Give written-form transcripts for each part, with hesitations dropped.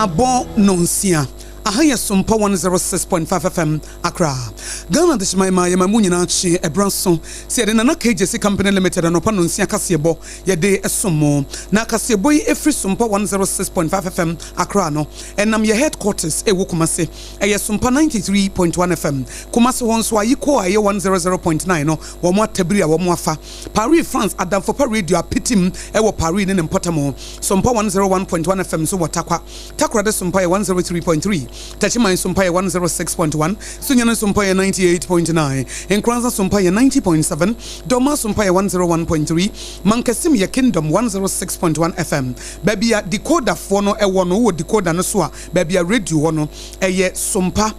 Abo nonsia. Ahaya SOMPA 106.5 FM Accra. Ghana de Shmaima Yamamunya Nachi Ebranson said in an AKOSUA Company Limited and Opanunsia Kasiebo Yade Esomo. Na Kasiebo every SOMPA 106.5 FM Accra no. And nam your headquarters Ewukumase. Aya SOMPA 93.1 FM. Kumase Wonswa Yiko Aye 100.9 no. Wamwa Tebria Wamwafa. Paris France Adam for Paris radio pitim Ewo Paris in Potamo. SOMPA 101.1 FM so watakwa. Takra de SOMPA 103.3. Tachima SOMPA 106.1, Sunyana SOMPA 98.9, Nkranza SOMPA 90.7, Doma SOMPA 101.3, Mankasim ya Kingdom 106.1 FM. Baby ya decoder fono ewono wo decoder no so a baby ya radio wono eye SOMPA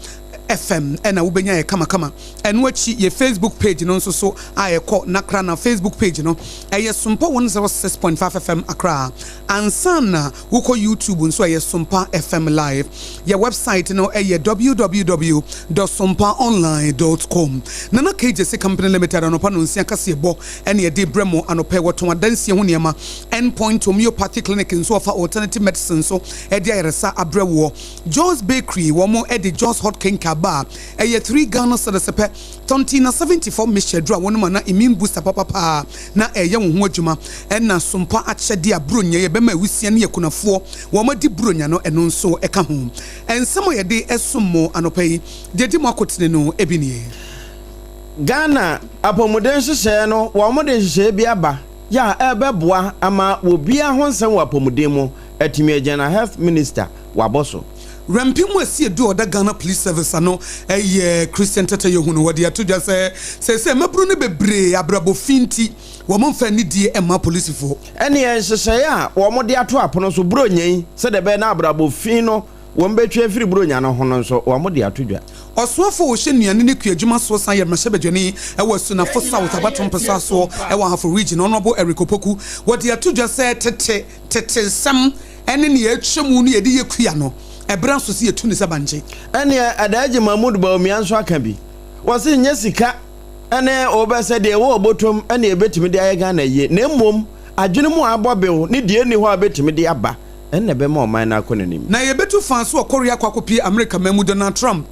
FM ena ubenya ye kama enu achi ye Facebook page no nso so aye ko nakra na Facebook page no eye SOMPA 106.5 FM Accra ansana wuko YouTube nso eye SOMPA FM live ye website no eye www.sompaonline.com nana AKOSUA Company Limited anopa no nsia kase bo ene ye de bremo anopa woto adansie ho niema endpoint homeopathic clinic nso offer alternative medicine so e de ayeresa abrewo Joe's Bakery womo e de Joe's Hot Cake Bar, a 3 Ghana Sadasepe, Tontina 74 Michelle Dra, one man, immune booster papa, na a young Wojuma, and na SOMPA at Shadia Brunya, Bema Wisiania Kuna 4, Wama di Brunyano, and also Eka home. And some of your day as some more anopay, Dedimako Ebini. Ghana, upon modern Shano, Wamode Shebiaba, ya Ebeboa, ama will be a Honson Wapomodemo, a Timia Health Minister, Waboso. Rampim see do the Ghana Police Service ano Christian Tete Yohunu wadi atu just say mabru ne bebre abrabo finti wo mo fa ni die ema police fo ene en hyehyɛ a wo mo de ato apono so bronyen se de be na abrabo fin no wo mbetwe afiri bronya no hono so wo mo de ato dwa Oswafo wo hye nuane ne kuadwuma so san yɛ mahye ewo sunafo South Abaton pesa so ewo hafo region honorable Eric Opoku wadi atu just say tete sam ene ne atwemu ne yede yekua no Ebran so si etu ne sabanje ene adaje Mahmud Bawumia nso aka bi wose nya sika ene obese de wo obotom ene ebetimi de ayega na ye na mmom adwene mu abobew ne de ni ho abetimi de aba ene be ma oman na akonanim na ye betu fans wo Korea kwakopie America memu Donald Trump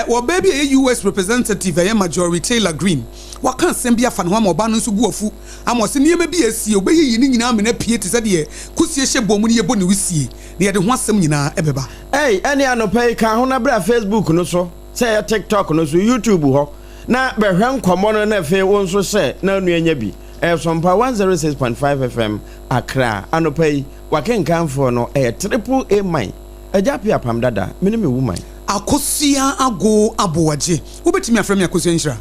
wo baby a US representative a Marjorie Taylor Greene waka nsem bia fa no ma oba no nso buafu amose ne yema bi asie obeyiyi ni nyina amena pie te sade kusie hye bomu ne yebo ne wisie ne yede ho asem nyina ebeba ene anopai ka ho na bra Facebook no so say TikTok no so YouTube ho na behwe nkomo no na fe won so se na nuanya bi SOMPA 106.5 FM Accra anopai wakenkanfo no triple A mine ABOAGYE apam dada meneme woman AKOSUA ABOAGYE wobetimi afrɛ me AKOSUA nhyira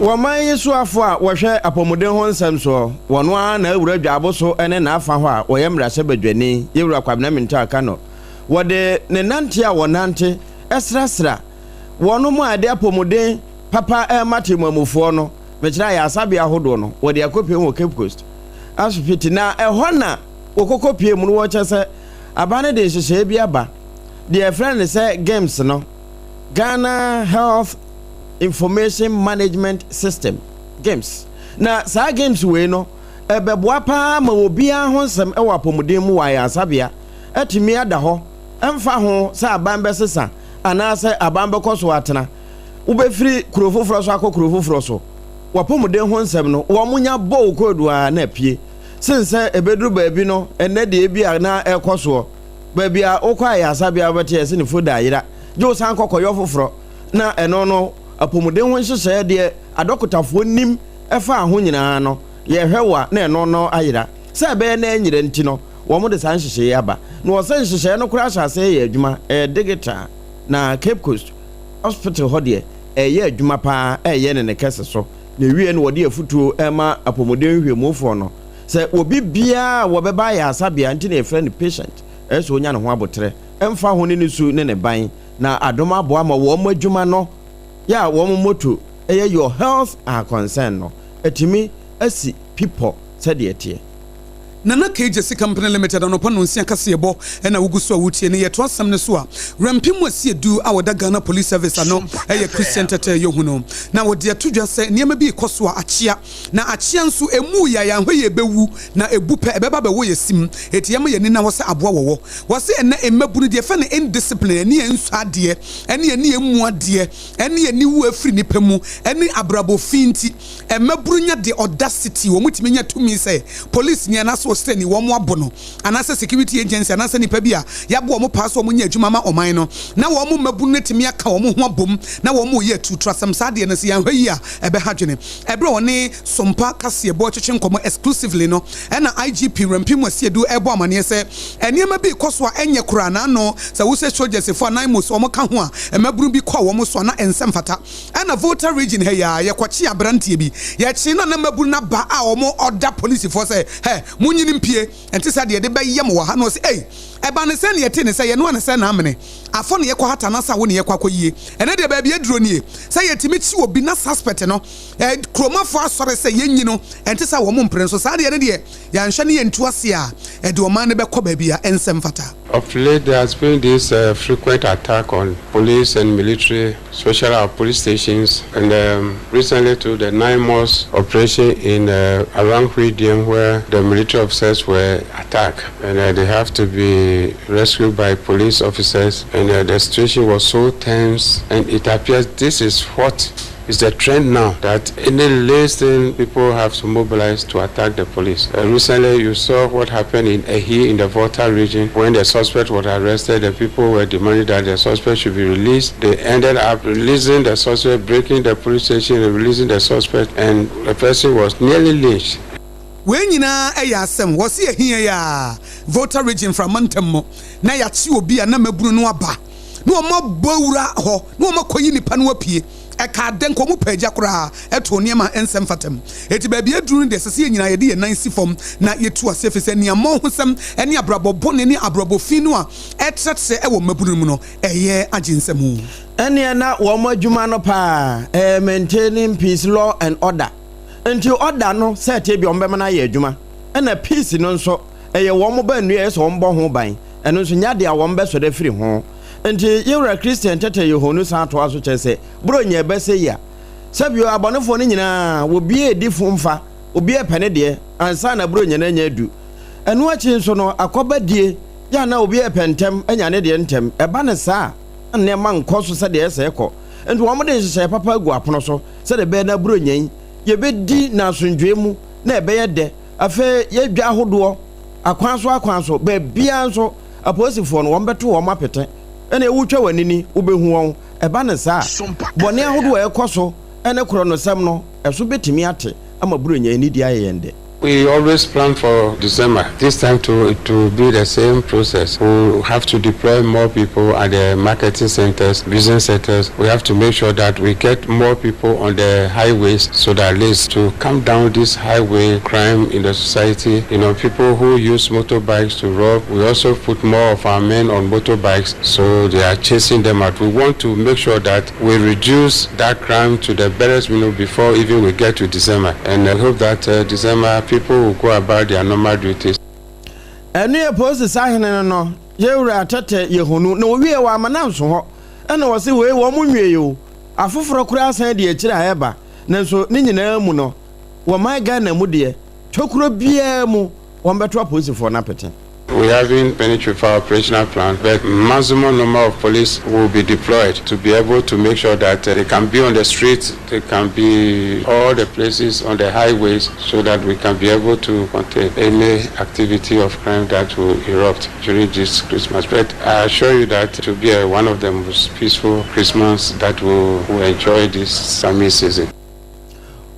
Waman yesu afo a wohwe apomuden ho nsem so wono a na awura dwabo so ene na afa ho a woyɛ mrase badwani yewura kwabena minta aka no wode ne nante a wonante esrasra wono mu ade apomuden papa matemamufo no mekira ya asabe ahodo no wode akopie ho Cape Coast asopiti na ɛhɔ na okokopie mu no wo kyese abane de hyehye bi aba de friend say games no Ghana Health Information Management System games na sa games we no ebeboa pa ma obia ho nsem ewa apomuden mu wa ya asabia atimi ada ho emfa ho sa aban besesa ana sa aban bekoso atena ubefiri kurofoforo so akokurofoforo so wapomuden ho nsem no wo munya bo kodua na pie sense ebeduru baabi no enne de bia na ekoso baabi a okwa ya asabia bete ese ne foda ayira jo san kokoyo foforo na eno no apomuden ho hyehyɛ de adokotafo nim ɛfa ho nyinaa no ye hwewa na eno no ayira sɛ be na anyire nti no wo mo de san hyehyɛ aba na wo san hyehyɛ no kura hyase ye adwuma digital na Cape Coast Hospital ho de ye adwuma pa ye ne kese so na wie no wo de afutuo ema apomuden hwemufo no sɛ obi bia wo beba ya asabia nti na efre ne patient ɛso nya ne ho abotre emfa ho ne su ne ban na adoma boa ma wo mo adwuma no ya wo moto your health are concern no etimi asi people said etie Nana KJC Company Limited and upon Nunsia Casiabo and Augusua Wuti and yet was some Nesua. Rampim was here do our Ghana Police Service and no a Christian Tete Yohuno. Now what dear to just say near me be Kosua Achia. Na Achiansu Emuya and Way Bewu na Ebupe Ebaba Way Sim, Etiama Yanina was Abwa was it a Mabuni dear fan indiscipline, any Sadia, any mua dear, any new free nipemu, any Abrabo Finti, and Mabrunya the audacity, which mean to me say, police near us. Steni womo abono anase security agency anase ni pebia yabo womo pass womo nya adwuma ma oman no na womo mabu netimi aka womo ho abom na womo ye tu trasam sade na se yan hwayi a ebe hadwene ebre woni sompa kase bo chechwe nkomo exclusively no na IGP rampim asie du ebo amane se eniema bi koso a enye kura na no se wo se soldiers for nine months womo ka ho a emaburu bi kwa womo so na ensem fata na voter region he ya ye kwachi abrantie bi ye chi na maburu na ba a womo order police for say he Mpie and this idea de be yam wa ha no say eh eba ne se ne yete ne say ye no ne se na amene afo ne ye kwa hata na sa wo ne ye kwa koyie ene de ba bia duro ne say yetimi chi obi na suspect no kromafo asore say yenyi no ente say wo mo mpren so sa de ne de ya nhwe ne yentu ase a e de o man ne be kwa ba bia ensem fata. Of late there has been this frequent attack on police and military, special police stations, and recently to the 9 months operation in around Huidium where the military officers were attacked, and they have to be rescued by police officers, and the situation was so tense, and it appears this is what is the trend now, that any least thing people have to mobilize to attack the police. Recently you saw what happened in Ehi in the Volta region when the suspect was arrested. The people were demanding that the suspect should be released. They ended up releasing the suspect, breaking the police station and releasing the suspect, and the person was nearly lynched. When you na asem was here ya Volta region from Montemo na ya chi obi a na maburu no aba no mo bowura ho no mo koyi nipa no apie eka den ko mu pagya kura eto niema ensem fatem eti ba bia duru de sese nyina ye de ye nan sifom na yetu asefe se nia mo hosem ene abrabo bone ne abrabo finu a etretse e wo maburu mu no eye aginsemu ene na wo mo adwuma no pa maintaining peace, law and order. Until order no set e bi ombe na ye adwuma ena peace no nso eye wo mo ba nu e so mbo ho ban eno nso nya de a wo mbe so da firi ho. Nti yewra Christian tete Yohonu san to aso chese bro nya bese ya sabio abonefo ne nyina wo bie edifu mfa obi epene de ansa na bro nya na nya adu enu achi nso no akobadie ya na obi epentem anya ne de ntem eba ne sa ne ma nkoso se de ese ekọ nti wo mo de hye papa agu apono so se de be na bro nya ye be di na asundwe mu na ebe ye de afa ye dwa ahodo akwanso be bia nso aposifo no wo beto wo mapete ene wutwa wanini ubehu won eba ne sa bone ahodo ekoso ene kro no sem no eso betimi ate ama buru nya ni dia yende. We always plan for December. This time to be the same process. We have to deploy more people at the marketing centers, business centers. We have to make sure that we get more people on the highways so that at least to calm down this highway crime in the society. You know, people who use motorbikes to rob, we also put more of our men on motorbikes so they are chasing them out. We want to make sure that we reduce that crime to the barest minimum before even we get to December. And I hope that December people will go about their normal duties. Enu e post sahene no yewura tete Yohonu na owie wa mananso ho ena wo se we wo munwie yo afoforo kura asan de akira eba nanso ni nyina mu no wo man Ghana mu de tokuro bia mu wo beto aposifo na pete. We haven't finished with our operational plan, but maximum number of police will be deployed to be able to make sure that they can be on the streets, they can be all the places on the highways, so that we can be able to contain any activity of crime that will erupt during this Christmas. But I assure you that it will be one of the most peaceful Christmas that we'll enjoy this summer season.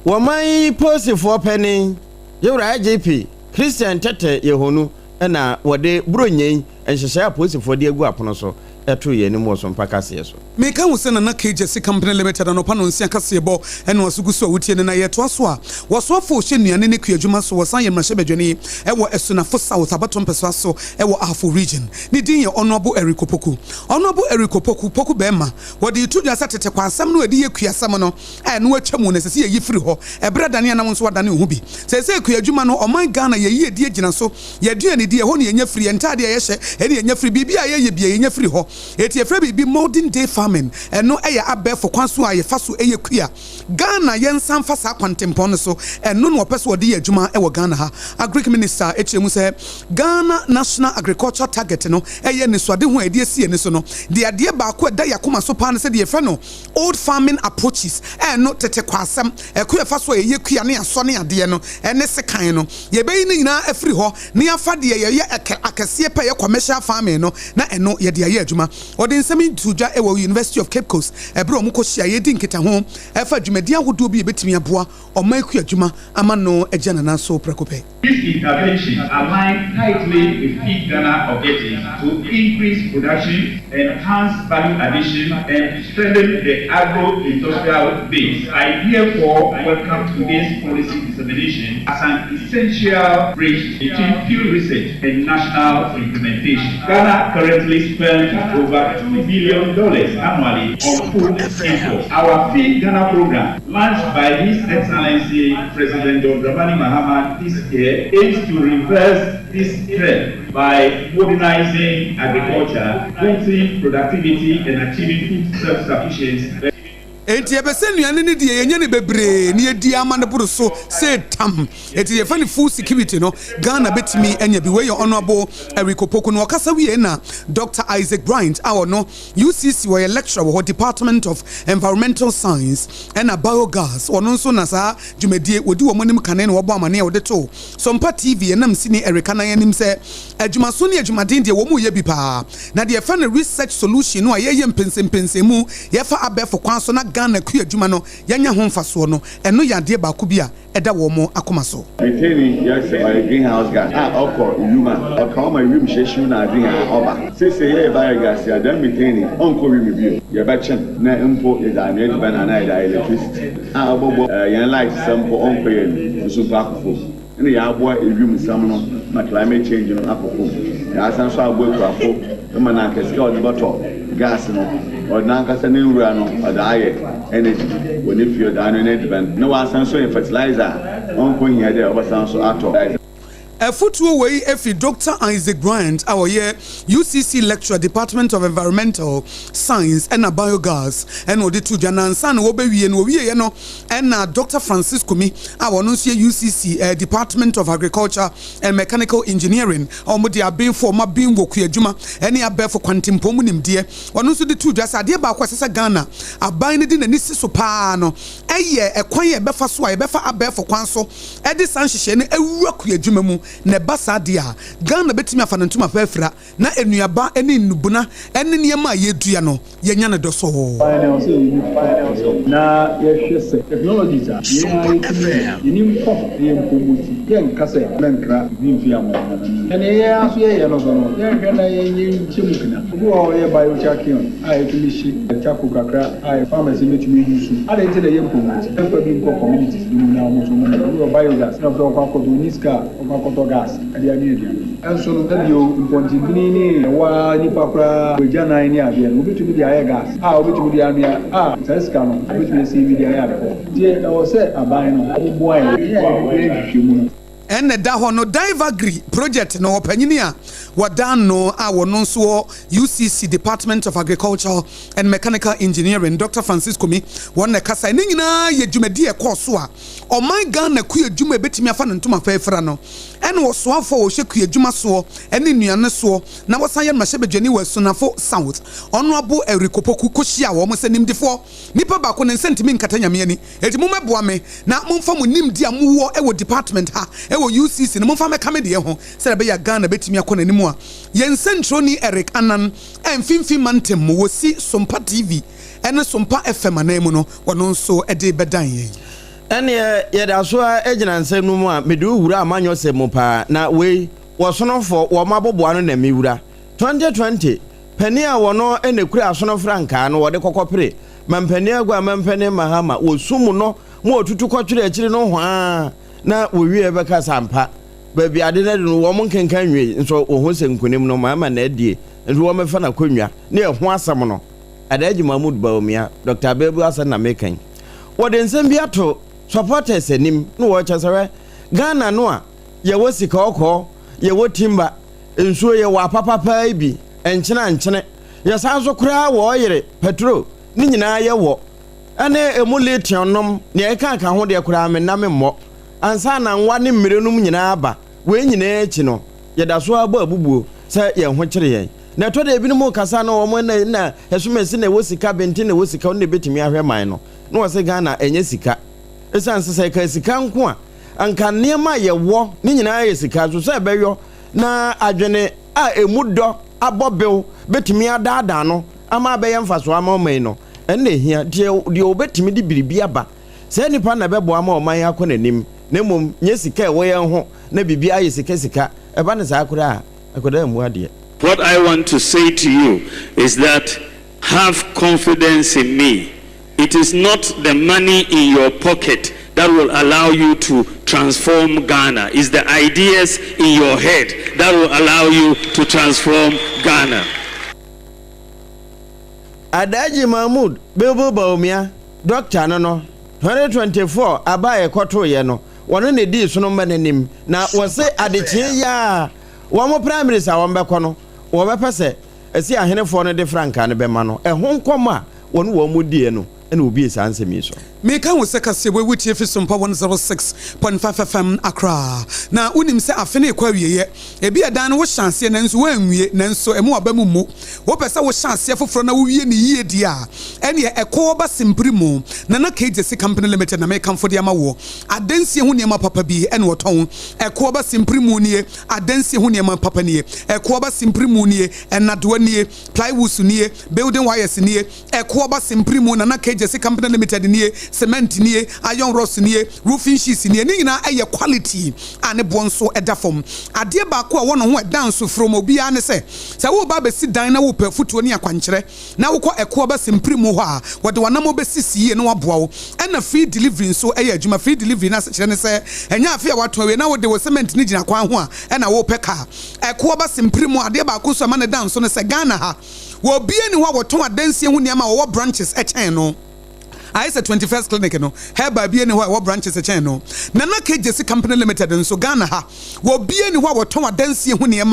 Wamai posi for penny, you're IGP, Christian Tete Yohonu. Na wode bronyen enhyehyɛ aposifo de agu apono so eto ye ni mo SOMPA kase so meka wo se na KJC company limited anopa no nsia kase bo ene wasugu so wutie ne na yeto so a woso afo hye nuane ne kuadwuma so wosan ye mrahye badwani ewo esunafo south abatom peso so ewo afo region ne din ye honorable erikopoku poku bema wodi tudwa satete kwa asam no edi ye kuasam no no atwamu ne sese ye firi ho ebrada ne anam so wadane ho bi sese kuadwuma no oman Ghana ye die gina so ye dua ne die ho ne ye firi entade ye hye ene ye firi bibia ye bia ye firi ho eti ye firi bi modern day farming eno eye abefo kwanso a ye faso eye kua Ghana ye nsan fa sa kwantempon no so eno no opeso wodi ye adwuma ewo Ghana ha agric minister echemu se Ghana national agriculture target no eye ne so de ho ade sie ne so no de ade ba ko da yakoma so pa no se de ye fe no old farming approaches eno tete kwasam ekua faso eye kua ne aso ne ade no ene sekan no ye be ni nyina afiri ho ne afa de ye akase pa ye commercial farming no na eno ye de ye adwuma odi nsemi tuja ewo University of Cape Coast ebro mu ko hia ye di nketa ho efa dwumadi ahodo bi betimi aboa omaku adwuma ama no agya nana so prekope. This intervention aligns tightly with Feed Ghana objectives to increase production, enhance value addition, and strengthen the agro-industrial base. I therefore welcome today's policy dissemination as an essential bridge between field research and national implementation. Ghana currently spends over $2 billion annually on food imports. Our Feed Ghana program, launched by His Excellency President Dramani Mahama this year, aims to reverse this trend by modernizing agriculture, boosting productivity, and achieving food self-sufficiency. Enti ebese nuane ne de yenye ne bebre ne edi amane buru so say tam enti ye fani food security no Ghana betimi enya bi we honorable erikopoku no okasa wie na Dr. Isaac Bryant awo no UCC we lecturer wo Department of Environmental Science and Biogas ono nso na sa dwumadie wodi wo monim kane ne wo bo amane e wode to SOMPA TV enam sini Erika na yanim se adwuma so ne adwumaden de wo mu ye bi pa na de fa na research solution no aye mpensempensemu ye fa abefo kwan so na Ghana ku adwuma no yanya ho mfaso no eno yade ba ku bia eda wo mo akoma so retaining yes my greenhouse gas okko yuma okko my room sheshu na greenhouse oba say ye biogas ya dan retaining onko we bio ye ba chen na impo ye da me ban na electricity abobo yan light sample onko ye so ba akofo ene ya abo room sam no ma climate change no akofo ya san so abo akofo ma na keska o bottle gas no or nankasa ne wura no adaye energy woni fio da no ne depend no wa san so fertilizer on ko hia de obasan so ato Futuo wei efi Dr. Isaac Bryant our year UCC lecturer Department of Environmental Science and Biogas and odi tu janansa no obewie no wie no and Dr. Francisco mi our no UCC Department of Agriculture and Mechanical Engineering omodi abin for ma bin woku adwuma ene abefo kwantimpom nimde ono so de tu dwa sade ba kwa sesa Ghana aban ne di na nisi so pa no eye ekwan ye befa so ye befa abefo kwan so e di san hihye ne awura ku adwuma mu ne basa dia Ghana betimi afanantuma pefra na enuaba ene nubuna ene niema yedua no yenya ne doso na yehwese technologies a yenim pop yempomuti yenkase menkra bimfia mo ene ye aso ye no no yehwe na yenyim chimukina obo ye biochakion a etimishi chako kakra a pharmacy metumi yusu ale ntele yempomuti efa bi nko communities ni na mo so mo biogas na so kwa kodo niska kwa gas and so no you continue ni wa ni papra bejana ni abia obetumi dia aye gas obetumi dia amia seska no obetumi see video aye ko die o se aban no obo aye e hwemu ene da ho no Divagri project no opanyini a wadan no a wono nso UCC Department of Agriculture and Mechanical Engineering Dr. Francisco mi won kasa ne nyina ye dwumadi e koso a oman Ghana ku adwuma betimi afa no ntoma fafra no ene wo so afo wo hye ku adwuma so ene nuane so na wosan ye mahye bedwani wasunafo south honorable erikopoku kohia wo mo sanimdifo nipa ba ko ne sentimi nkata nyame ani eti mo meboa me na momfa mo nimdi amuwo e wo department ha ewo UCC ne momfa meka me de ho se be ya Ghana betimi akona nimu a yen centro ni Eric Anan emfimfi mantem mo wosi SOMPA TV ene SOMPA FM anemu no wono nso ede bedan yen ene ye da so agina nsem no mu a medu wura amanyo se mo pa na we wo sonofo wo maboboa no na mewura 2020 pania wono ene kura asono franka no wode kokopre mampania gwa mampane mahama wo sumu no mo otutu kwatwere akiri no hwa na wowie beka sampa baabi ade na no wo mon kenkan nwe nso wo ho senkunim no mama na adie nso wo mefa na konwa na eho asam no Adaji Mahmoud Baumia Dr. Bebu Asan na mekan wode nsem bi ato supporters anim no wo kyesere Ghana no a ye wo sika okọ ye wo timba nsuo ye wa papapa bi enkyene ye sanso kura wo yere petrol ni nyina ye wo ane emulation nom ne e kan ho de kura me na me mmọ ansa na nwa ne mmirenum nyina aba we nyina echi no ye da so aba abubuo se ye ho kyere ye na to de ebinom kasa na wo na esumesi na wo sika benti na wo sika ne betimi ahwe man no na wo se Ghana enye sika esanse se ka sika nko a anka niema ye wo ni nyina ye sika so se beyo na adwene a emudo abobew betimi adaada no ama be ye mfaso ama oman no enne hia de obetimi di biribi aba se nipa na bebo ama oman akonanim na mom nye sika wo ye ho na bibi aye sika eba ne sa akura akoda mu ade. What I want to say to you is that have confidence in me. It is not the money in your pocket that will allow you to transform Ghana. It's the ideas in your head that will allow you to transform Ghana. Adaji Mahmoud Bebo Baumia Dr. No 2024 abaye kwato ye no wono ne di so no manenim na wo se adechie ya wo mo prime minister wo mbekọ no wo bepese esi ahenefo no de franka ne bema no ehon koma wono wo mo die no ene obi esa ansemi so me kan wo seka se we wutie fi SOMPA 106.5 FM Accra na unim se afene kwa wieye ebi edan no wo chance na nso wanwie na nso emu abamu mu wo pese wo chance foforo na wo wie ne yie dia ene ekoba simprimu na KJC Company Limited na me kan fo dia ma wo adansie ho niam papa bi ene wo ton ekoba simprimu nie adansie ho niam papa nie ekoba simprimu nie enadoa nie plywood nie building wires nie ekoba simprimu na KJC Company Limited nie cement nie iron rods nie roofing sheets nie ni nyina eye quality ane bonso eda fom ade ba ko a wono ho eda nso from obi ane se wo ba be si dan na wo pa futuo ni akwankyere na wo ko eko ba simprimu ho a wode wanam be sisiye na waboa wo ena free delivery nso eye adwuma free delivery na sekere ne se enya afia wato we na wo de wo cement ni gina kwan ho a ena wo peka eko ba simprimu ade ba ko so ma ne dan so ne se Ghana ha wo bie ni ho woton adansie ho niam a wo branches echen no I said 21st clinic no hereby be any what branches a channel nana KJC Company Limited nso Ghana ha wo be any what woton adansie ho niam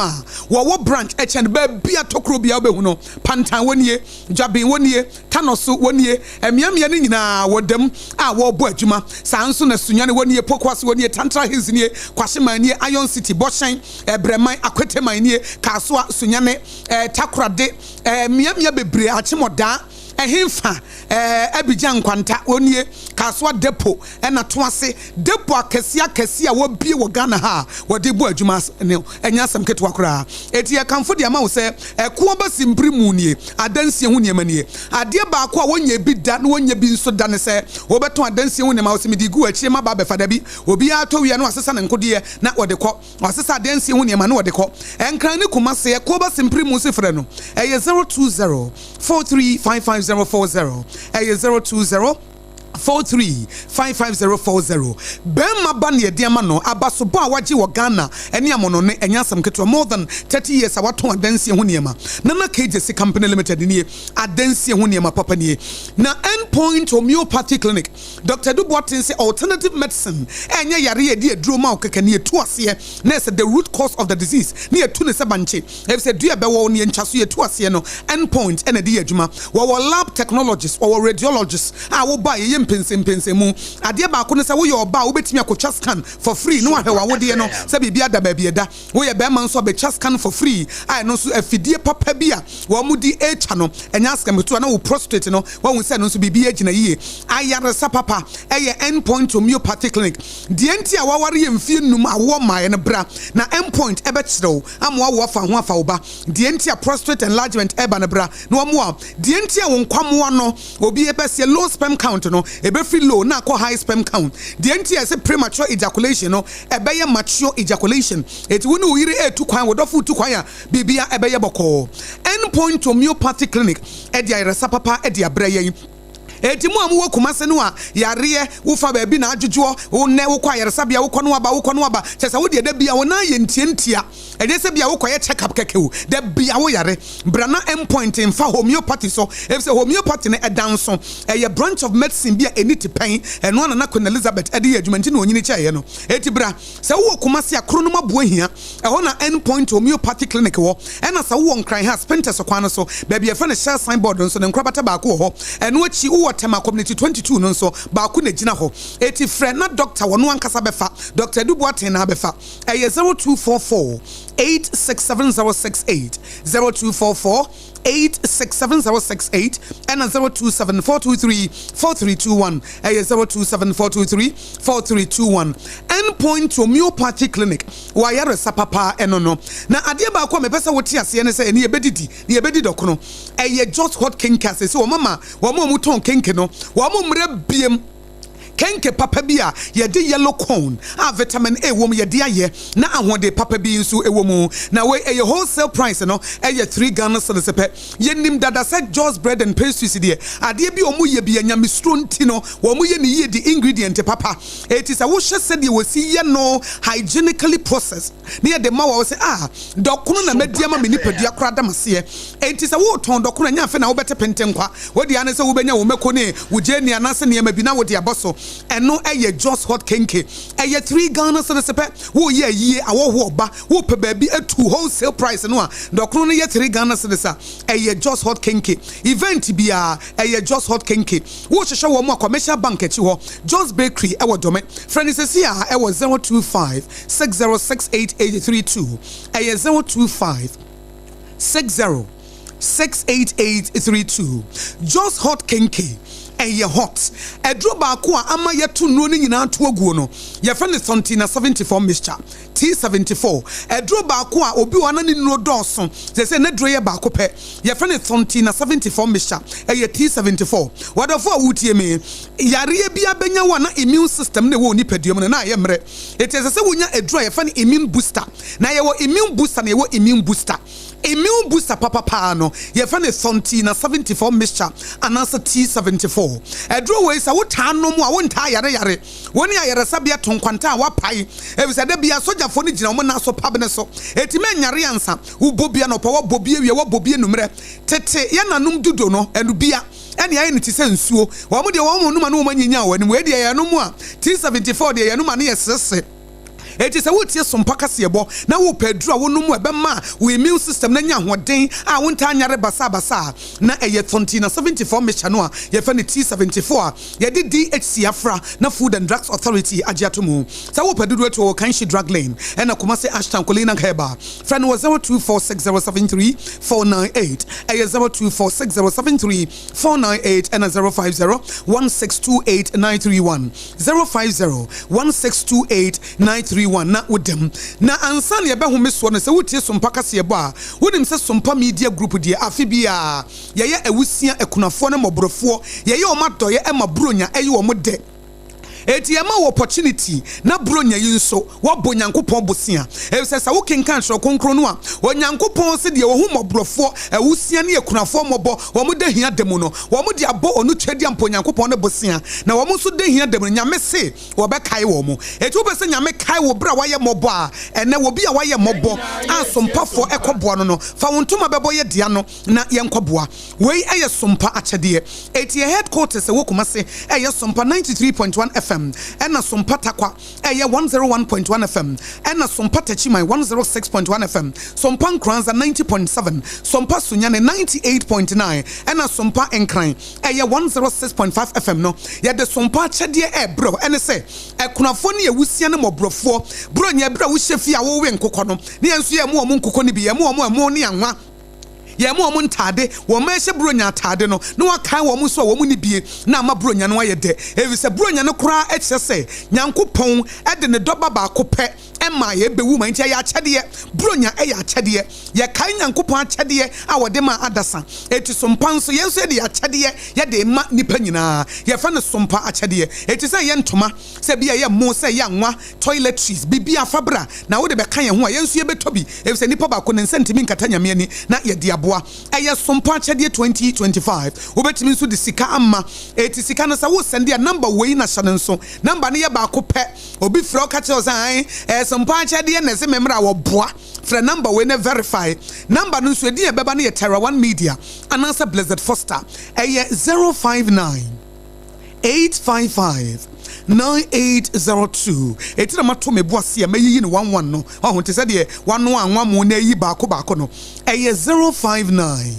wo branch e channel ba bia tokro bia obehu no pantan wonie dwabin wonie kanoso wonie emiamia ni nyina wodam a wo bo adwuma sanso na sunyane wonie pokwas wonie tantra hills nie kwasheman nie Iron City boshan ebreman akweteman nie kasoa sunyane takrade emiamia bebre achemoda ehimfa Abidjan kwanta onie Kaswa depo ena toase depo akesi a wobie wo Ghana ha wode bo adwuma ne enya asem ketwa kora eti e kanfo de ma wo se eko ba simprimu nie adansie ho niema nie ade ba ko a wonya bi da na wonya bi nso da ne se wo beton adansie ho niema wo se medi gu achi ma ba be fada bi obi ato wi na asesa ne nkode na wode ko asesa adansie ho niema na wode ko enkran ne kuma se eko ba simprimu se frɛ no eye 020 435540 020 435540 Bema ban ye diama no abasobo a waje wo Ghana ene amono ne enya asam keto more than 30 years a waton adansie ho niema na KJC Company Limited nie adansie ho niema papa nie na endpoint homeopathy clinic Dr. Duboatin say alternative medicine enya yare ye die duro ma okeka ne etu ase na say the root cause of the disease ne etu ne se banche if say dua be wo ne nchaso ye etu ase no endpoint ene de adwuma wo lab technologists or radiologists a wo ba ye pense mu ade ba ko ne se wo ye oba wo betimi akotwa scan for free no ahwe wa wo de no se bibia da ba bia da wo ye be man so be scan for free ai no so afidie papa bia wo mu di echa no enya scam to na wo prostate no wo hu se no so bibia gina yie ayare sa papa eye endpoint homeopathy clinic de enti a waware ye mfie num awo ma ye ne bra na endpoint ebe kyerɛw amwa wo fa ho afa wo ba de enti a prostate enlargement eba ne bra no amwa de enti a wo nkwamwa no obi ebe se low sperm count no ebe free low na akọ high sperm count the NTI say premature ejaculation no ebe ye mature ejaculation eti woni uyire etu kwan wodofo tu kwan a bibia ebe ye boko endpoint homeopathy clinic e dia iresa papa e dia breye eti mu amu Kumase no a yare wo fa ba bi na adwodwo wo ne wo kwa yare sabia wo kɔ no aba kyesa wo de da bia wo na ye ntientia ɛde sɛ bia wo kɔ ye check up kekewu da bia wo yare brana endpoint in fa homeopathy so if say homeopathy ne ɛdan so ɛyɛ branch of medicine bia eni te pen ɛno na Queen Elizabeth ɛde yɛ adwumanti na onyini kyɛe no eti bra sɛ wo Kumase akro no maboa hia ɛhɔ na endpoint homeopathy clinic wo ɛna sɛ wo nkran ha spinter so kwan no so ba bia fa ne share signboard no so ne nkrabata ba ko hɔ ɛno achi wo Tema community 22 no so ba ku na gina ho eti frɛ na doctor wono ankasa befa Dr. Duboaten na befa 0244 867068 0244 867068 and 0274234321 0274234321 endpoint homeopathy clinic wayare sapapa enono na ade ba ko mepesa wote ase ne se ne ebedidi ne ebedi dokono just hot kinkas se wo mama wo mo muton kinke no wo mo mre biem kenke papa bia ye de yellow corn vitamin A wom ye de aye na ahode papa bi nso ewomu na we a wholesale price no 3 Ghana cedis pe ye nim dada said Joe's bread and pastries de ade bi omu ye bi anya mistronti no omu ye ne ye di ingredient papa it is a wo hye said ye wasi ye no hygienically processed ne de ma wo say dokono na media ma meni padua kora da mase it is a wo ton dokono nya fe na wo bete pentenkwa wo de ane se wo benya wo mekone wo je ni anase ne ma bi na wo de aboso eno just hot kenke 3 Ghana cedis pe wo ye awo oba wo pe ba bi atu wholesale price no a dokro no ye 3 Ghana cedis just hot kenke event bia just hot kenke wo hwehwe wo mo commercial bank achi ho Joe's bakery e wo dome friend sesi a e wo 025 6068832 025 6068832 just hot kenke hot edro ba ko ama yetu no ni nyina to aguo no ye fe ne Sontina 74 mixture T74 edro ba ko a obi wana ni no dɔɔso se ne dro ye ba ko pɛ ye fe ne Sontina 74 mixture T74 wadafo awutie me yare bia benya wana immune system ne wo ni paduam na ye mre it is se wonya edro ye fe ne immune booster na ye wo immune booster na ye wo immune booster papa no ye fe ne Sontina 74 mixture anasa T74 edro we sa wuta no mu a wonta yare woni ayare sabia tonkwanta wa pai ebisa da bia sojafo ni gina mo na so pabne so etime nyare ansa wo bobia no pa wo bobia wie wo bobia numre tete ye nanum dudo no enu bia ene aye ni ti se nsuo wo mo de wo mo numa no mo nyinya wo ni we de ye no mu a T74 de ye no ma ne ye sese it is a wotie sompa kasebo na wo pedru a wonum ebema wo immune system na nya hoden a wonta nyare basa na eye Sontina 74 mecha no a ye fa ne T74 a ye de DHC afra na Food and Drugs Authority agiatomu sa wo pedu to wo Kanshi Drug Lane na Kumase Ashton Colina Heba friend was 0246073498 0246073498 and 05016289331 05016289331 na udem na ansan ye behome so no se wotie sompa kase ebo a wonim se sompa media group die afi bia ye ewusia ekunafo na moborofo ye omadoye emabronya eye wo mode eti ema opportunity na bronya yinso wo bonyankopon bosia se wo kenkan hro konkro no a onyankopon se de wo hu moborofo ewusia na ekunafo mobo wo mo de hia demu no wo mo de abo onu twadi amponyankopon ne bosia na wo mo so de hia demu nyame se wo be kai wo mo eti wo be se nyame kai wo bra waye mobo a ene wo bi a waye mobo asompafo ekoboa no fa wontuma bebo ye dia no na ye nkoboa wei eye sompa achede eti headquarters wo Kumase eye sompa 93.1 FM ena sompa takwa eye 101.1 FM ena sompa tachimai 106.1 FM sompa nkranza 90.7 sompa sunyane 98.9 ena sompa enkran eye 106.5 FM no ye de sompa chede bro ene se ekunafo ne ewusia ne mobrofo bro nya bra wo hyefi a wo we nkokɔ no ne enso ye mo nkokɔ ne bi ye mo ne anwa ye mo ntade wo ma hye bronya tade no na wakan wo so wo ni bie na ma bronya no ye de evise bronya no kora eche se nyankopon e de ne doba ba ko pɛ Emma ye be woman tia ya chadie bronya e ya chadie ye kan Nyankopon chadie a wode ma adasa eti sompa nso ye nso de ya chadie ye de ma nipa nyina ye fa ne sompa a chadie eti say ye ntoma say bia ye mo say ye anwa toiletries bibia fabra na wode be kan ye ho a ye nso ye betobi e say nipa ba ko ne sentimi nkata nyame ani na ye de aboa eye sompa chadie 2025 wobetimi nso de sika amma eti sika no sa wo send ya number we na hye nso number ne ye ba ko pe obi fra ka che osan sompa chadie na se memra wo boa fra number we na verify number no so di e beba na ye Terra One Media and answer Blessed Foster 059 855 9802 etina mato me boase ma yiyi ne 11 no ho te se de 11 mo na yi ba ko no 059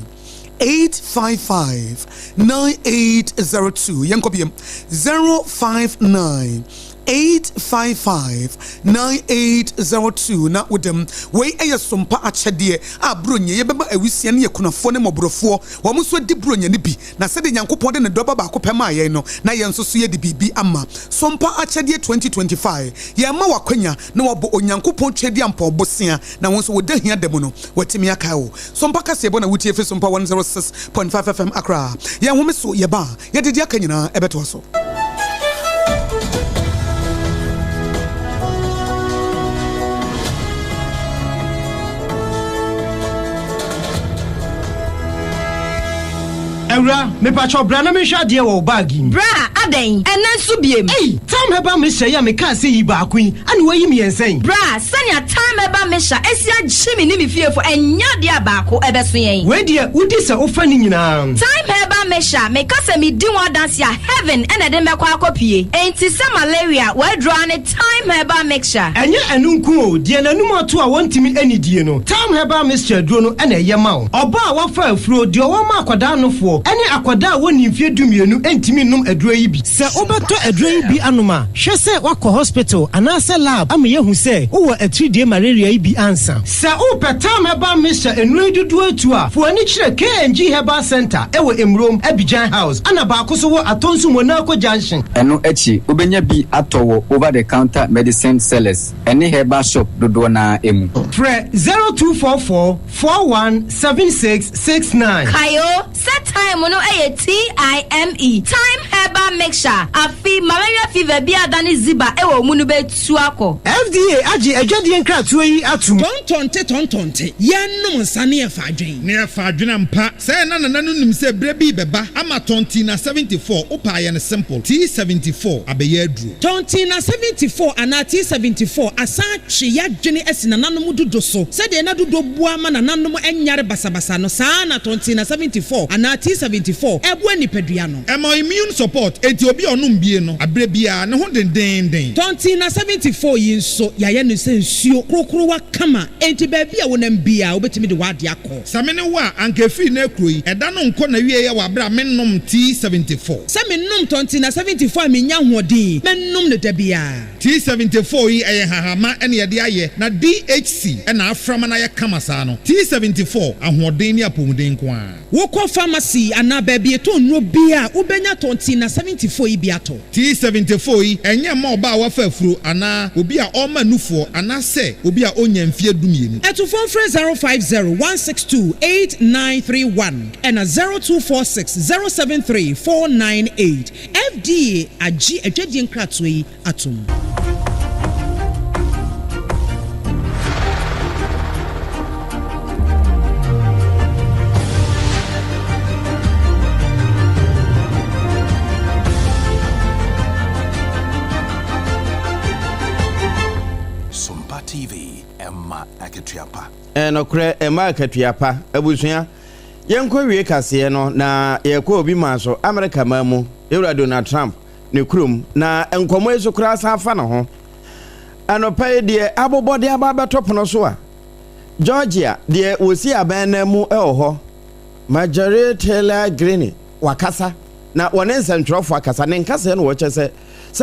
855 9802 yanko biem 059 855 9802 na wodem we sompa achede a bronye ye beba awisia ne yekunafo ne mobrofo wo mo so di bronye ne bi na se de Nyankopon de ne doba ba ko pema ye no na ye nso so ye de bibi ama sompa achede 2025 ye ma wakwanya na wo bo Onyankopon twedi ampa obosia na won so woda hia dem no watimi aka wo sompa kase bo na wutie fe sompa 106.5 FM Accra ye ho me so ye ba ye de aka nyina ebeto so Ewra, me pacho bra na me hwa de wo bag yi. Bra, aden, enen so biem. Hey, time heba me hye ya me ka se yi ba akun, ani wayi me yensen. Bra, sanya time heba me hya, esia gyimi ni me fiefo enya de abako ebeso yen. We de udi se ofa ni nyina. Time heba me hya, me ka se me di one dance ya heaven ena de me kwa akopie. Enti se malaria, we draw ne time heba mixture. Enye enunku o, de nanum ato a wontimi anidie no. Time heba mixture duro no ena ye ma o. Oba a wafa afuro de wo ma akwada nofo. Ene akwada woni mfie dumienu entimi num aduro yi bi. Se obeto aduro yi bi anoma, hwe se wakọ hospital anase lab am ye hu se wo atridie malaria yi bi ansa. Se o petam heba mixture enu dudu atu a, fo ani kire KNG Herbal Center ewo Emrom Abidjan House ana ba akoso wo atonsu Monaco Junction. Eno echi obenya bi atowo over the counter medicine sellers ene herbal shop dodo na emu. Fre 0244 417669. Kayo set time no TIME time herbal mixture afi malaria fever bi adani ziba ewo mu no betu akọ. FDA agi adwade nkratoa yi atum. Tontonte yenum nsane e fa adwen. Ne e fa adwen ampa. Say na nanu nim se bre bi beba ama tonti na 74 opa ye ne simple T74 abeye aduro. Tonti na 74 ana T74 asa twe ya dwene asina nanom dodo so. Se de na dodo bua ma na nanom enyare basabasa no saa na tonti na 74 ana T74 ebu nipadua no. Ema immune support enti obi onum bie no abre bia ne ho den. Tonti na 74 yi nso ya ye no se nsuo krokro wa kama enti ba bia wonam bia obetimi de wade akọ. Samene wa anka fi na kroi eda no nko na wie ye wa bra mennom T74. Se mennom tonti na 74 menya hoɔden mennom ne da bia. T74 yi eye hahama ene ye de aye na DHC ena aframa na ye kama saa no. T74 ahoɔden ni apomuden ko a. Wokɔ pharmacy ana baby to no bia ubenya tonti na 74 yi biato. T74 yi enye ma oba wafa afuro ana obi a oma nufo ana se obi a onya mfie dumienu. Eto phone free 050-162-8931 and 0246-073-498. FDA agi adwadi nkrato yi atom. TV Emma Akatuapa. Okre Emma Akatuapa abusua yenko wie kase no na yekọ obi maso America mamu Ewura Donald Trump ne krum na enkomo ezo kra safa na ho anopai de abobode ababetopono so a Georgia de wosi aban na mu ho Marjorie Taylor Greene wakasa na wone nsentrofo akasa ne nkasa no wo chese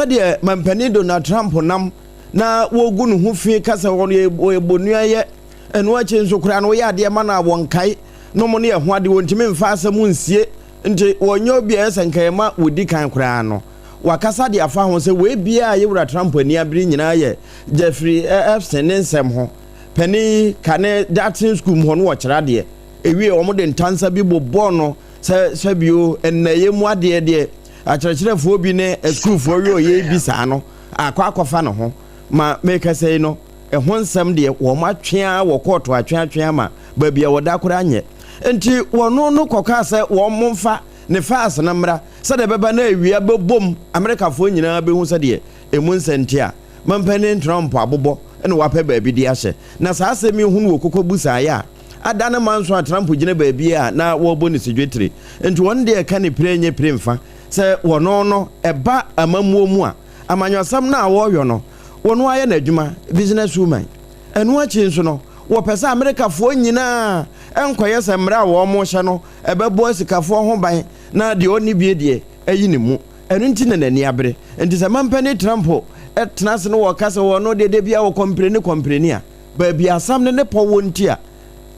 de mampani Donald Trump nam na wogu no ho fi kasa wono ebonua ye eno ache nsokura no ye ade ma na wonkai no mo ne ho ade wontimi mfa asem nsie nti wonyo bia esenkai ma wodi kan kura no wakasa de afa ho sɛ we bia yewura Trump ani abiri nyina ye Jeffrey Epstein ne nsɛm ho pani kane datin school ho no wɔkyerɛ de ewie wɔn de ntansa bi bobɔ no sɛ bio ennaye mu ade de akyerɛkyerɛfoɔ bi ne schoolfoɔ wi oyɛ bi saa no akɔfa no ho ma meka sɛ no ɛho nsɛm de wɔn atwea wɔ kɔɔto atwea ma baabi a wɔda kora anyɛ enti wɔno no kɔka sɛ wɔn momfa ne faas na mmra sɛ de bɛba na awia bɛbom Amerikafoɔ nyinaa bɛhu sɛ de emu nsɛnti a mampani Trump abobɔ ɛna wapɛ baabi de ahyɛ na saa asɛm yi hu no wɔ kokɔ busaeɛ a ada ne man so a Trump gyina baabi a na wɔbɔ ne sidwetire enti wɔn de ɛka ne pire nye pire mfa sɛ wɔno no ɛba amamuo mu a amanyɔsɛm na wɔyɔ no wɔno ayɛ n'adwuma business woman ɛno akyi nso no wɔpɛ sɛ Amerikafoɔ nyinaa ɛnkɔyɛ sɛ mmara a wɔn hyɛ no ɛbɛbɔ sikafoɔ ho ban na deɛ ɔne bie deɛ ɛyi ne mu ɛno nti na n'ani abere nti sɛ mampani Trump ɛtena ase no wɔka sɛ wɔno deɛ bia wɔ kɔmpreni a baabi asam ne pɔ wɔ nti a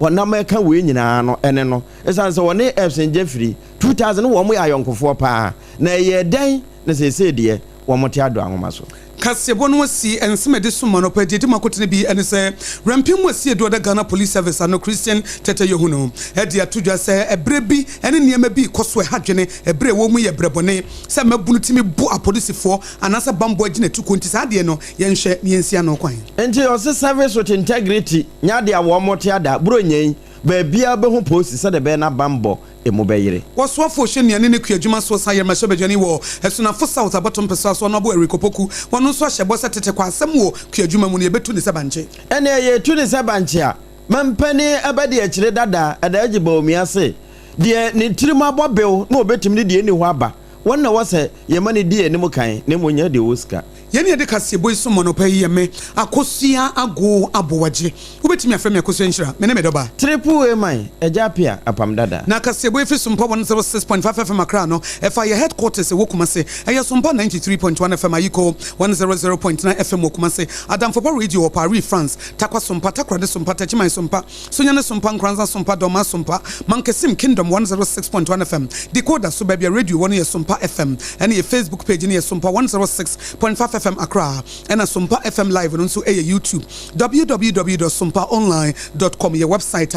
wɔnam ɛka wei nyinaa no ɛne no ɛsiane sɛ wɔne Epstein Jeffrey 2000 wɔn yɛ ayɔnkofoɔ paa na ɛyɛ dɛn na sɛsɛ deɛ wɔn te ado ahoma so kasebo no si ensemede suma no pa didi makotene bi ene se rampim wasi edo da Ghana Police Service ano Christian Tete Yehuno e dia todwa se ebre bi ene niema bi koso e hadwene ebre wo mu ye brebone se mabunu timi bu apolisifo anasa bambo agina tuko nti sa de no yenhwe yensia no kwan enti o se service with integrity nya de awo mote ada bro nyen ba bia be ho post se de be na bambo emu beyire wasofo hwenia ne kuadwuma so sa yerma hyebadwani wo esunafo south abatom pesa so no abo erikopoku wono so hyebo se tete kwa asem wo kuadwuma mu ne betu ne sebanche ene ye tu ne sebanche a mampani abade akire dada adaji ba omiase de ne tirima abobew na obetim ne de ni ho aba wonna wose yema ne die ne mu kan ne mu nya de woska yene de kasebo iso monopa yeme akosua ago aboagye wobetimi afrem akosua nhyira me ne medoba triple man ABOAGYE apam dada na kasebo ifi SOMPA 106.5 FM akra no efa ye headquarters wokumase eya SOMPA 93.1 FM ayiko 100.9 FM wokumase adamfopa radio o Paris France takwa SOMPA takwa de SOMPA tachiman SOMPA sonyane SOMPA nkranza SOMPA doma SOMPA mankesim kingdom 106.1 FM decoder so babia radio woni ye SOMPA FM ene ye Facebook page ni ye SOMPA 106.5 FM Accra and a SOMPA FM live on also YouTube www.sompaonline.com your website